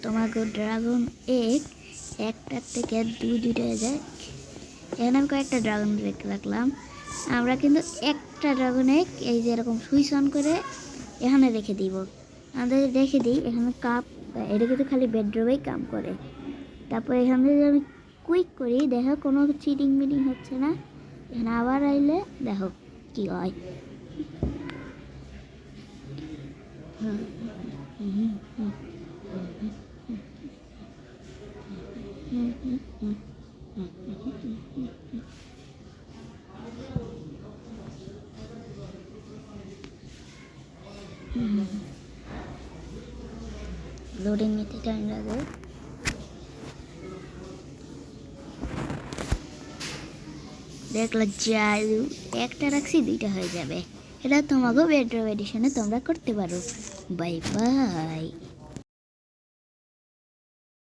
তোমাকে dragon egg একটার থেকে দুইটা হয়ে যায়। এখানে আমি কয়েকটা ড্রাগন রাখলাম। আমরা কিন্তু একটা ড্রাগন এগ এই যে এরকম সুইচ অন করে এখানে রেখে দিব। আমাদের রেখে দিই এখানে কাপ, এটা কিন্তু খালি বেডরুমেই কাম করে। তারপর এখানে যদি আমি কুইক করি, দেখো কোনো চিটিং মিটিং হচ্ছে না। এখানে আবার আইলে দেখো কি হয়। লোডিং নিতে টাইম লাগে। দেখলে যাই একটা রাখছি দুইটা হয়ে যাবে। এটা তোমাকেও বেডরুম এডিশনে তোমরা করতে পারো। Bye bye.